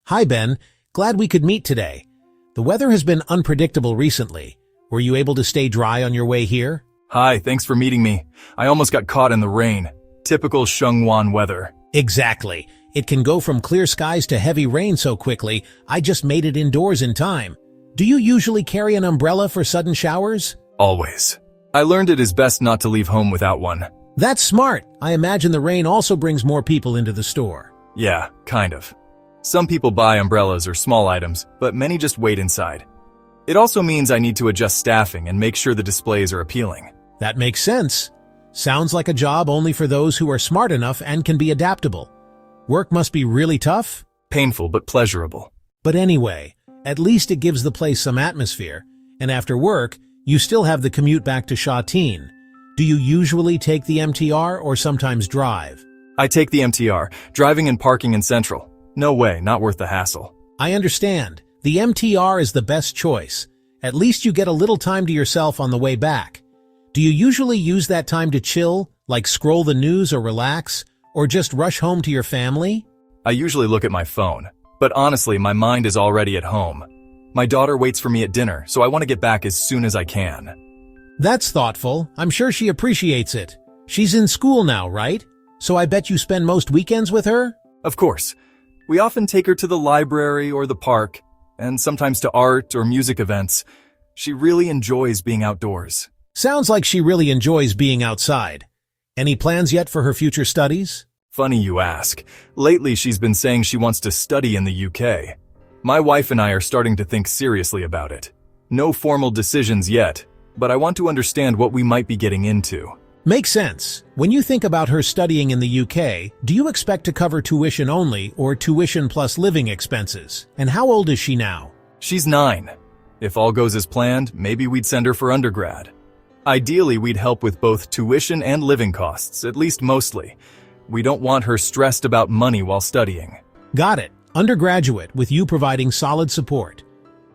Hi, Ben. Glad we could meet today. The weather has been unpredictable recently. Were you able to stay dry on your way here? Hi, thanks for meeting me. I almost got caught in the rain. Typical Shengwan weather. Exactly. It can go from clear skies to heavy rain so quickly, I just made it indoors in time. Do you usually carry an umbrella for sudden showers? Always. I learned it is best not to leave home without one. That's smart. I imagine the rain also brings more people into the store. Yeah, kind of. Some people buy umbrellas or small items, but many just wait inside. It also means I need to adjust staffing and make sure the displays are appealing. That makes sense. Sounds like a job only for those who are smart enough and can be adaptable. Work must be really tough? Painful but pleasurable. But anyway, at least it gives the place some atmosphere. And after work, you still have the commute back to Sha Tin. Do you usually take the MTR or sometimes drive? I take the MTR, driving and parking in Central. No way, not worth the hassle. I understand. The MTR is the best choice. At least you get a little time to yourself on the way back. Do you usually use that time to chill, like scroll the news or relax, or just rush home to your family? I usually look at my phone, but honestly, my mind is already at home. My daughter waits for me at dinner, so I want to get back as soon as I can. That's thoughtful. I'm sure she appreciates it. She's in school now, right? So I bet you spend most weekends with her? Of course. We often take her to the library or the park, and sometimes to art or music events. She really enjoys being outdoors. Sounds like she really enjoys being outside. Any plans yet for her future studies? Funny you ask. Lately, she's been saying she wants to study in the UK. My wife and I are starting to think seriously about it. No formal decisions yet, but I want to understand what we might be getting into. Makes sense. When you think about her studying in the UK, do you expect to cover tuition only or tuition plus living expenses? And how old is she now? She's 9. If all goes as planned, maybe we'd send her for undergrad. Ideally, we'd help with both tuition and living costs, at least mostly. We don't want her stressed about money while studying. Got it. Undergraduate with you providing solid support.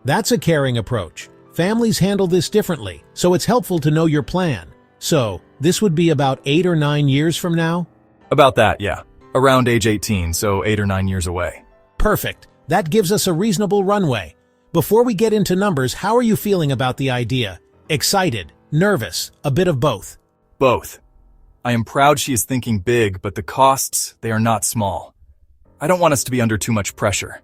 That's a caring approach. Families handle this differently, so it's helpful to know your plan. So, this would be about 8 or 9 years from now? About that, yeah. Around age 18, so 8 or 9 years away. Perfect. That gives us a reasonable runway. Before we get into numbers, how are you feeling about the idea? Excited? Nervous? A bit of both? Both. I am proud she is thinking big, but the costs, they are not small. I don't want us to be under too much pressure.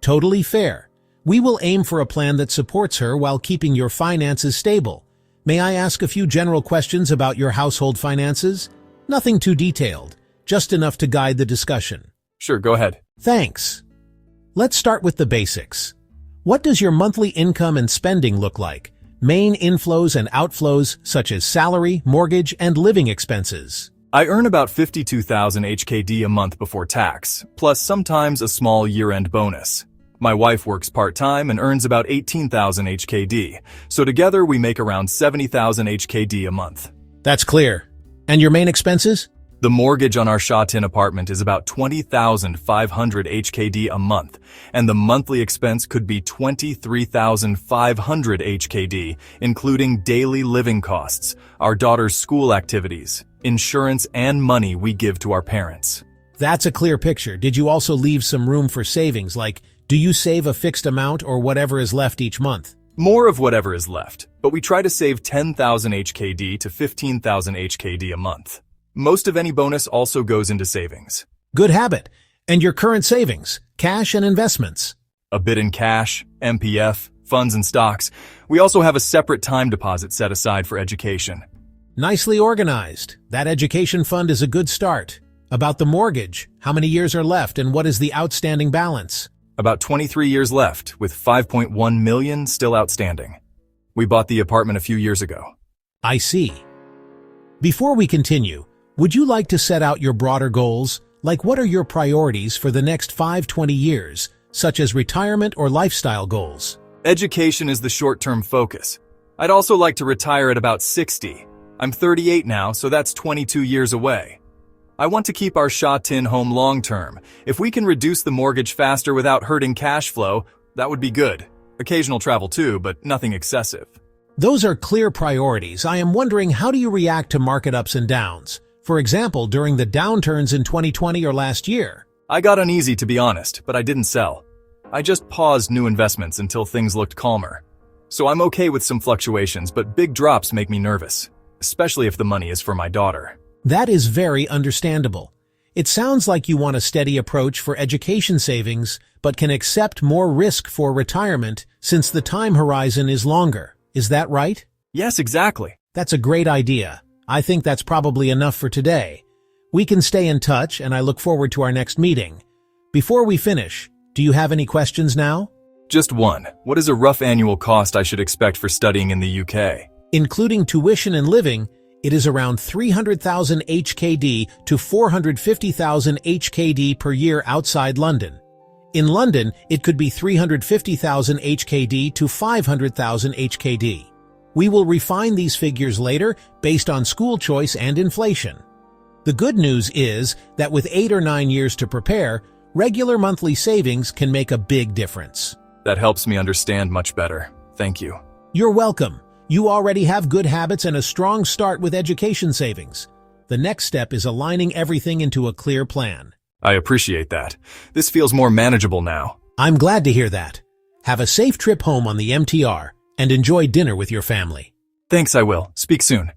Totally fair. We will aim for a plan that supports her while keeping your finances stable. May I ask a few general questions about your household finances? Nothing too detailed, just enough to guide the discussion. Sure, go ahead. Thanks. Let's start with the basics. What does your monthly income and spending look like? Main inflows and outflows such as salary, mortgage, and living expenses. I earn about 52,000 HKD a month before tax, plus sometimes a small year-end bonus. My wife works part-time and earns about 18,000 HKD, so together we make around 70,000 HKD a month. That's clear. And your main expenses? The mortgage on our Sha Tin apartment is about 20,500 HKD a month, and the monthly expense could be 23,500 HKD, including daily living costs, our daughter's school activities, insurance, and money we give to our parents. That's a clear picture. Did you also leave some room for savings, like do you save a fixed amount or whatever is left each month? More of whatever is left, but we try to save 10,000 HKD to 15,000 HKD a month. Most of any bonus also goes into savings. Good habit. And your current savings, cash and investments? A bit in cash, MPF, funds and stocks. We also have a separate time deposit set aside for education. Nicely organized. That education fund is a good start. About the mortgage, how many years are left and what is the outstanding balance? About 23 years left, with 5.1 million still outstanding. We bought the apartment a few years ago. I see. Before we continue, would you like to set out your broader goals? Like what are your priorities for the next 5-20 years, such as retirement or lifestyle goals? Education is the short-term focus. I'd also like to retire at about 60. I'm 38 now, so that's 22 years away. I want to keep our Sha Tin home long-term. If we can reduce the mortgage faster without hurting cash flow, that would be good. Occasional travel too, but nothing excessive. Those are clear priorities. I am wondering, how do you react to market ups and downs? For example, during the downturns in 2020 or last year. I got uneasy, to be honest, but I didn't sell. I just paused new investments until things looked calmer. So I'm okay with some fluctuations, but big drops make me nervous, especially if the money is for my daughter. That is very understandable. It sounds like you want a steady approach for education savings, but can accept more risk for retirement since the time horizon is longer. Is that right? Yes, exactly. That's a great idea. I think that's probably enough for today. We can stay in touch, and I look forward to our next meeting. Before we finish, do you have any questions now? Just one. What is a rough annual cost I should expect for studying in the UK? Including tuition and living, it is around 300,000 HKD to 450,000 HKD per year outside London. In London, it could be 350,000 HKD to 500,000 HKD. We will refine these figures later based on school choice and inflation. The good news is that with 8 or 9 years to prepare, regular monthly savings can make a big difference. That helps me understand much better. Thank you. You're welcome. You already have good habits and a strong start with education savings. The next step is aligning everything into a clear plan. I appreciate that. This feels more manageable now. I'm glad to hear that. Have a safe trip home on the MTR and enjoy dinner with your family. Thanks, I will. Speak soon.